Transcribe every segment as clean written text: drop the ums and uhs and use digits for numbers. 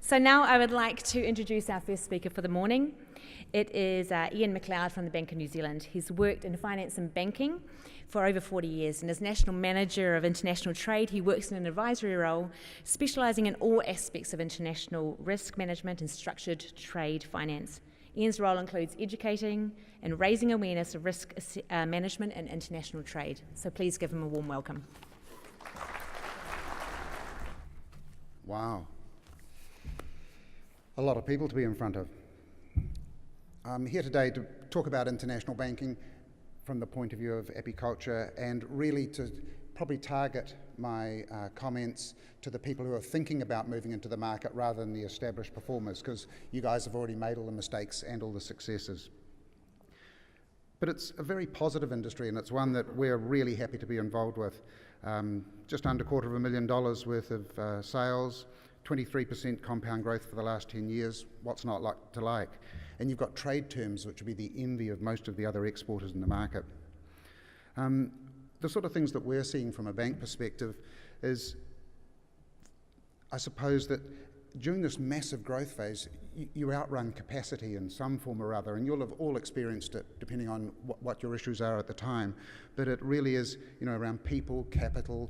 So now I would like to introduce our first speaker for the morning. It is Iain McLeod from the Bank of New Zealand. He's worked in finance and banking for over 40 years, and as National Manager of International Trade, he works in an advisory role, specialising in all aspects of international risk management and structured trade finance. Iain's role includes educating and raising awareness of risk management and international trade. So please give him a warm welcome. Wow. A lot of people to be in front of. I'm here today to talk about international banking from the point of view of apiculture, and really to probably target my comments to the people who are thinking about moving into the market rather than the established performers, because you guys have already made all the mistakes and all the successes. But it's a very positive industry, and it's one that we're really happy to be involved with. Just under $250,000 worth of sales, 23% compound growth for the last 10 years. What's not like to like? And you've got trade terms which would be the envy of most of the other exporters in the market. The sort of things that we're seeing from a bank perspective is, I suppose, that during this massive growth phase, you outrun capacity in some form or other, and you'll have all experienced it depending on what your issues are at the time. But it really is, around people, capital,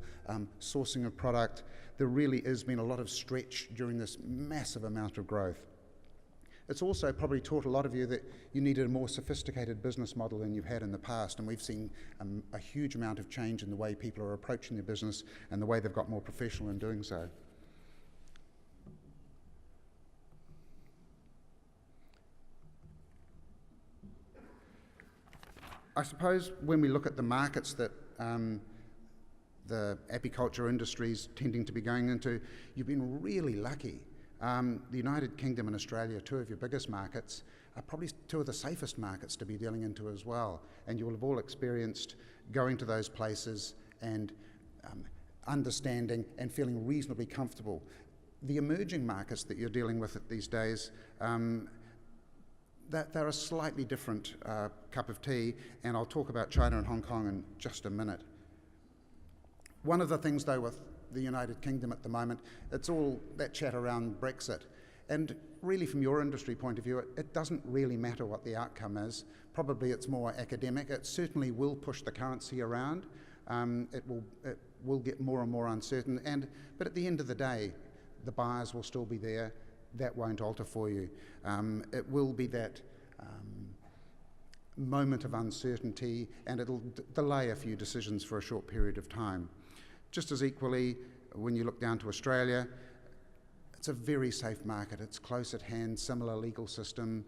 sourcing of product. There really has been a lot of stretch during this massive amount of growth. It's also probably taught a lot of you that you needed a more sophisticated business model than you've had in the past, and we've seen a huge amount of change in the way people are approaching their business and the way they've got more professional in doing so. I suppose when we look at the markets that the apiculture industry is tending to be going into, you've been really lucky. The United Kingdom and Australia, two of your biggest markets, are probably two of the safest markets to be dealing into as well. And you will have all experienced going to those places and understanding and feeling reasonably comfortable. The emerging markets that you're dealing with these days, they're a slightly different cup of tea, and I'll talk about China and Hong Kong in just a minute. One of the things, though, with the United Kingdom at the moment, it's all that chat around Brexit. And really, from your industry point of view, it doesn't really matter what the outcome is. Probably it's more academic. It certainly will push the currency around. It will get more and more uncertain. But at the end of the day, the buyers will still be there. That won't alter for you. It will be that moment of uncertainty, and it'll delay a few decisions for a short period of time. Just as equally, when you look down to Australia, it's a very safe market. It's close at hand, similar legal system.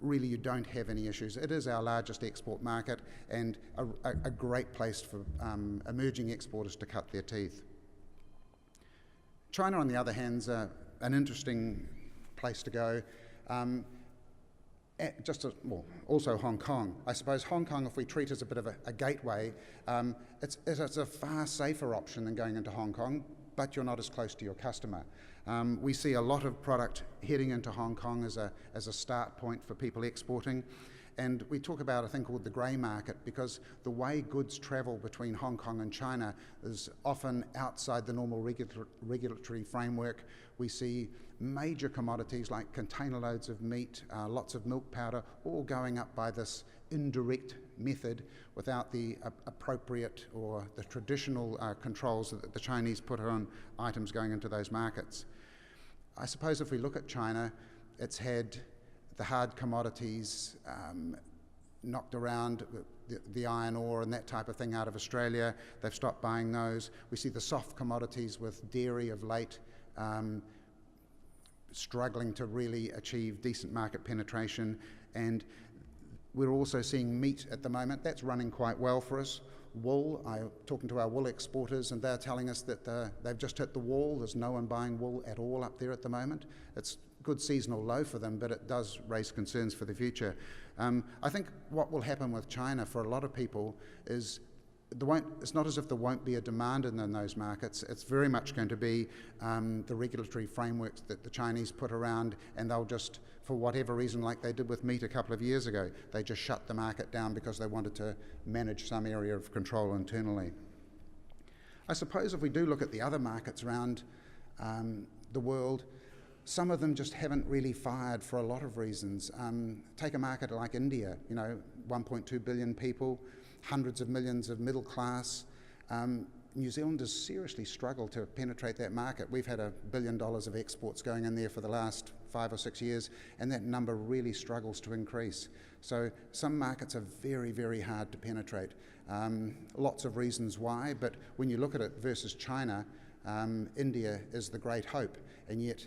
Really, you don't have any issues. It is our largest export market and a great place for emerging exporters to cut their teeth. China, on the other hand, is an interesting place to go. Also Hong Kong. I suppose Hong Kong, if we treat as a bit of a gateway, it's a far safer option than going into Hong Kong, but you're not as close to your customer. We see a lot of product heading into Hong Kong as a start point for people exporting. And we talk about a thing called the grey market, because the way goods travel between Hong Kong and China is often outside the normal regulatory framework. We see major commodities like container loads of meat, lots of milk powder, all going up by this indirect method without the appropriate or the traditional controls that the Chinese put on items going into those markets. I suppose if we look at China, it's had the hard commodities knocked around, the iron ore and that type of thing out of Australia. They've stopped buying those. We see the soft commodities with dairy of late struggling to really achieve decent market penetration. And we're also seeing meat at the moment. That's running quite well for us. Wool, I'm talking to our wool exporters, and they're telling us that they've just hit the wall. There's no one buying wool at all up there at the moment. It's good seasonal low for them, but it does raise concerns for the future. I think what will happen with China for a lot of people is it's not as if there won't be a demand in those markets. It's very much going to be the regulatory frameworks that the Chinese put around, and they'll just, for whatever reason, like they did with meat a couple of years ago, they just shut the market down because they wanted to manage some area of control internally. I suppose if we do look at the other markets around the world, some of them just haven't really fired for a lot of reasons. Take a market like India, 1.2 billion people, hundreds of millions of middle class. New Zealanders seriously struggle to penetrate that market. We've had $1 billion of exports going in there for the last 5 or 6 years, and that number really struggles to increase. So some markets are very, very hard to penetrate. Lots of reasons why, but when you look at it versus China, India is the great hope, and yet,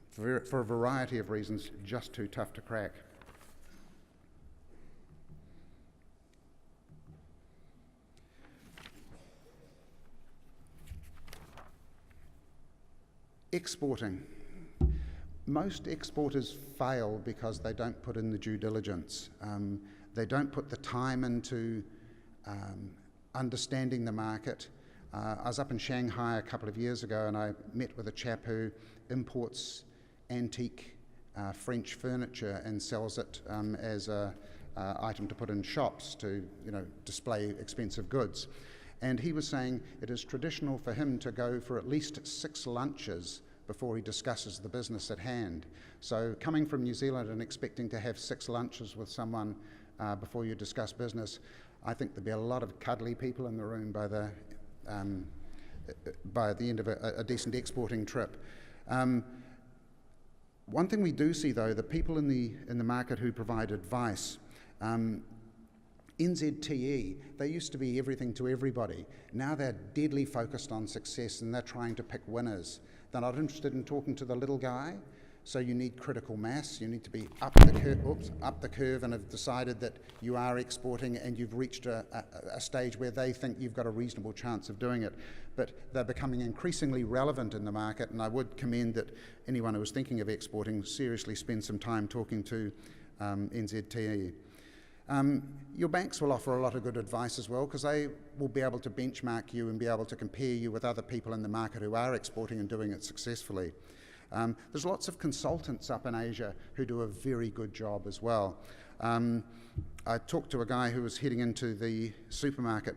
for a variety of reasons, just too tough to crack. Exporting. Most exporters fail because they don't put in the due diligence. They don't put the time into understanding the market. I was up in Shanghai a couple of years ago, and I met with a chap who imports antique French furniture and sells it as an item to put in shops to display expensive goods. And he was saying it is traditional for him to go for at least 6 lunches before he discusses the business at hand. So coming from New Zealand and expecting to have 6 lunches with someone before you discuss business, I think there'd be a lot of cuddly people in the room by the end of a decent exporting trip. One thing we do see, though, the people in the market who provide advice, NZTE, they used to be everything to everybody. Now they're deadly focused on success, and they're trying to pick winners. They're not interested in talking to the little guy, so you need critical mass. You need to be up the curve and have decided that you are exporting and you've reached a stage where they think you've got a reasonable chance of doing it. But they're becoming increasingly relevant in the market, and I would commend that anyone who is thinking of exporting seriously spend some time talking to NZTE. Your banks will offer a lot of good advice as well, because they will be able to benchmark you and be able to compare you with other people in the market who are exporting and doing it successfully. There's lots of consultants up in Asia who do a very good job as well. I talked to a guy who was heading into the supermarket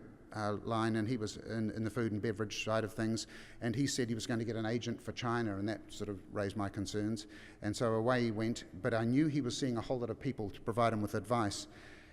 line, and he was in the food and beverage side of things, and he said he was going to get an agent for China, and that sort of raised my concerns. And so away he went, but I knew he was seeing a whole lot of people to provide him with advice.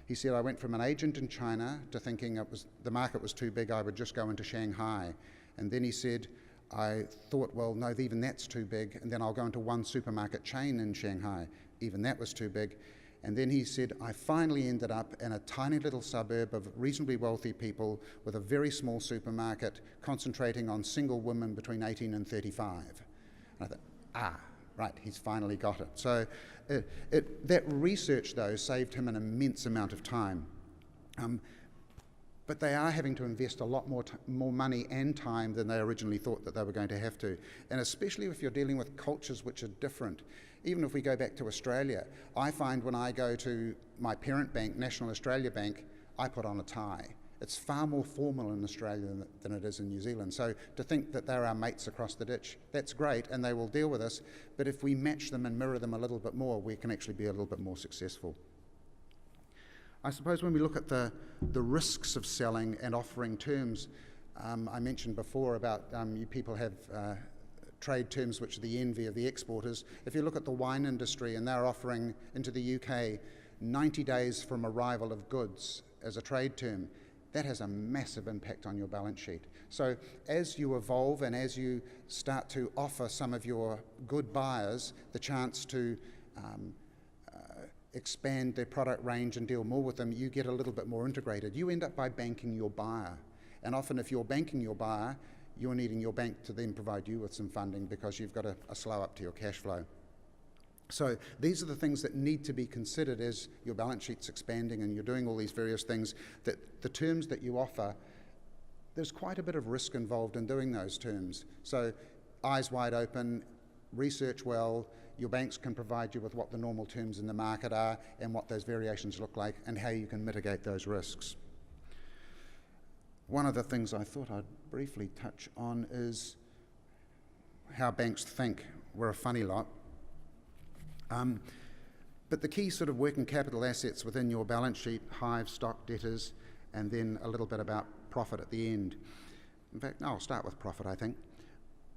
He said, I went from an agent in China to thinking the market was too big, I would just go into Shanghai. And then he said, I thought, well, no, even that's too big, and then I'll go into one supermarket chain in Shanghai. Even that was too big. And then he said, I finally ended up in a tiny little suburb of reasonably wealthy people with a very small supermarket concentrating on single women between 18 and 35. And I thought, right, he's finally got it. So that research, though, saved him an immense amount of time. But they are having to invest a lot more money and time than they originally thought that they were going to have to. And especially if you're dealing with cultures which are different. Even if we go back to Australia, I find when I go to my parent bank, National Australia Bank, I put on a tie. It's far more formal in Australia than it is in New Zealand. So to think that they're our mates across the ditch, that's great, and they will deal with us. But if we match them and mirror them a little bit more, we can actually be a little bit more successful. I suppose when we look at the risks of selling and offering terms, I mentioned before about you people have trade terms which are the envy of the exporters. If you look at the wine industry, and they're offering into the UK 90 days from arrival of goods as a trade term, that has a massive impact on your balance sheet. So as you evolve and as you start to offer some of your good buyers the chance to expand their product range and deal more with them, you get a little bit more integrated. You end up by banking your buyer. And often if you're banking your buyer, you're needing your bank to then provide you with some funding because you've got a slow up to your cash flow. So these are the things that need to be considered as your balance sheet's expanding and you're doing all these various things, that the terms that you offer, there's quite a bit of risk involved in doing those terms. So eyes wide open, research well. Your banks can provide you with what the normal terms in the market are and what those variations look like and how you can mitigate those risks. One of the things I thought I'd briefly touch on is how banks think. We're a funny lot. But the key sort of working capital assets within your balance sheet, hive, stock, debtors, and then a little bit about profit at the end. In fact, no, I'll start with profit, I think.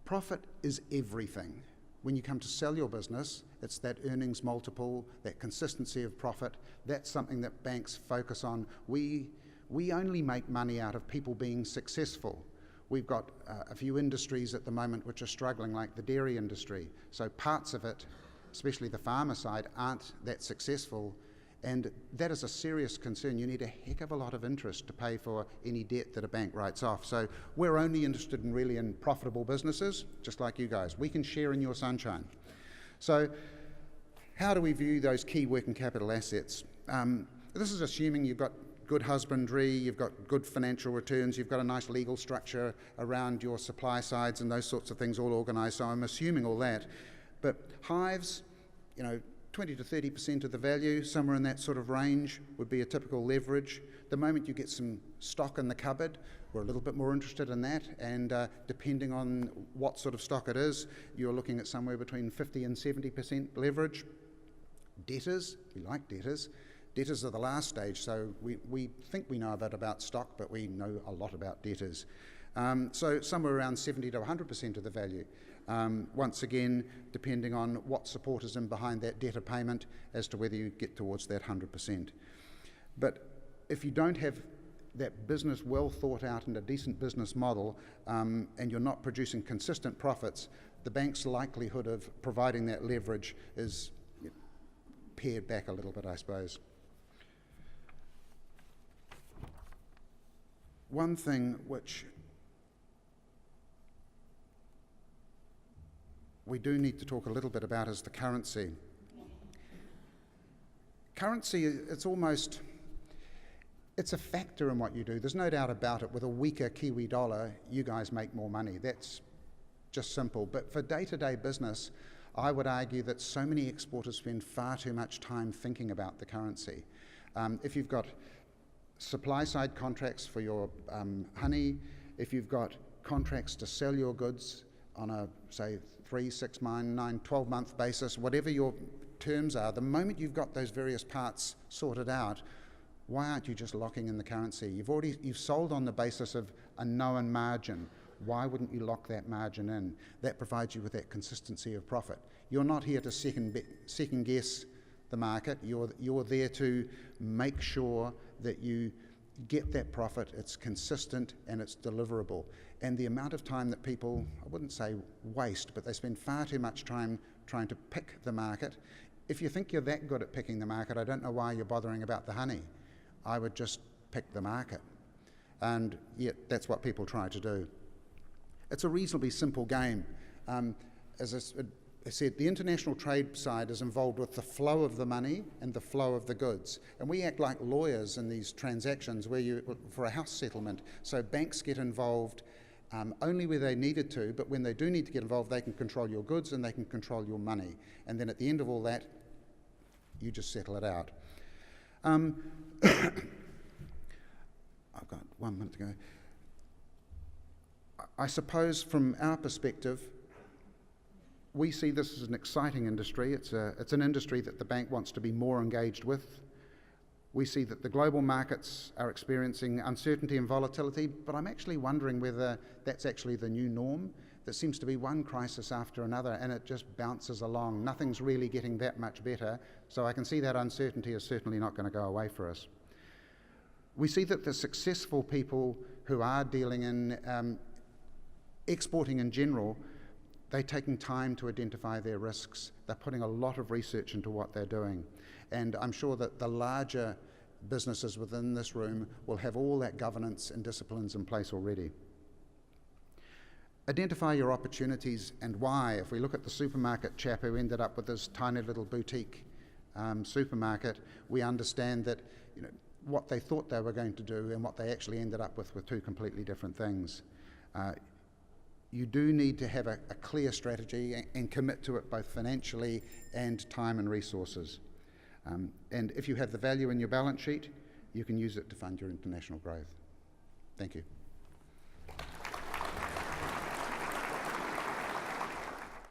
Profit is everything. When you come to sell your business, it's that earnings multiple, that consistency of profit. That's something that banks focus on. We only make money out of people being successful. We've got a few industries at the moment which are struggling, like the dairy industry. So parts of it, especially the farmer side, aren't that successful. And that is a serious concern. You need a heck of a lot of interest to pay for any debt that a bank writes off. So we're only interested in profitable businesses, just like you guys. We can share in your sunshine. So how do we view those key working capital assets? This is assuming you've got good husbandry, you've got good financial returns, you've got a nice legal structure around your supply sides and those sorts of things all organised. So I'm assuming all that. But hives, 20 to 30% of the value, somewhere in that sort of range, would be a typical leverage. The moment you get some stock in the cupboard, we're a little bit more interested in that, and depending on what sort of stock it is, you're looking at somewhere between 50 and 70% leverage. Debtors, we like debtors. Debtors are the last stage, so we think we know a bit about stock, but we know a lot about debtors. So somewhere around 70 to 100% of the value. Once again, depending on what support is in behind that debtor payment as to whether you get towards that 100%. But if you don't have that business well thought out and a decent business model, and you're not producing consistent profits, the bank's likelihood of providing that leverage is pared back a little bit, I suppose. One thing which we do need to talk a little bit about is the currency. Currency, it's a factor in what you do. There's no doubt about it. With a weaker Kiwi dollar, you guys make more money. That's just simple. But for day-to-day business, I would argue that so many exporters spend far too much time thinking about the currency. If you've got supply-side contracts for your honey, if you've got contracts to sell your goods on a, say, 3, 6, 9, 12-month basis, whatever your terms are, the moment you've got those various parts sorted out, why aren't you just locking in the currency? You've sold on the basis of a known margin. Why wouldn't you lock that margin in? That provides you with that consistency of profit. You're not here to second guess the market. You're there to make sure that you get that profit, it's consistent and it's deliverable. And the amount of time that people, I wouldn't say waste, but they spend far too much time trying to pick the market. If you think you're that good at picking the market, I don't know why you're bothering about the honey. I would just pick the market. And yet that's what people try to do. It's a reasonably simple game. As I said, the international trade side is involved with the flow of the money and the flow of the goods. And we act like lawyers in these transactions for a house settlement. So banks get involved only where they needed to, but when they do need to get involved, they can control your goods and they can control your money. And then at the end of all that, you just settle it out. I've got 1 minute to go. I suppose from our perspective, we see this as an exciting industry. It's an industry that the bank wants to be more engaged with. We see that the global markets are experiencing uncertainty and volatility, but I'm actually wondering whether that's actually the new norm. There seems to be one crisis after another and it just bounces along. Nothing's really getting that much better, so I can see that uncertainty is certainly not going to go away for us. We see that the successful people who are dealing in exporting in general, they're taking time to identify their risks. They're putting a lot of research into what they're doing. And I'm sure that the larger businesses within this room will have all that governance and disciplines in place already. Identify your opportunities and why. If we look at the supermarket chap who ended up with this tiny little boutique supermarket, we understand that what they thought they were going to do and what they actually ended up with were two completely different things. You do need to have a clear strategy and commit to it both financially and time and resources. And if you have the value in your balance sheet, you can use it to fund your international growth. Thank you.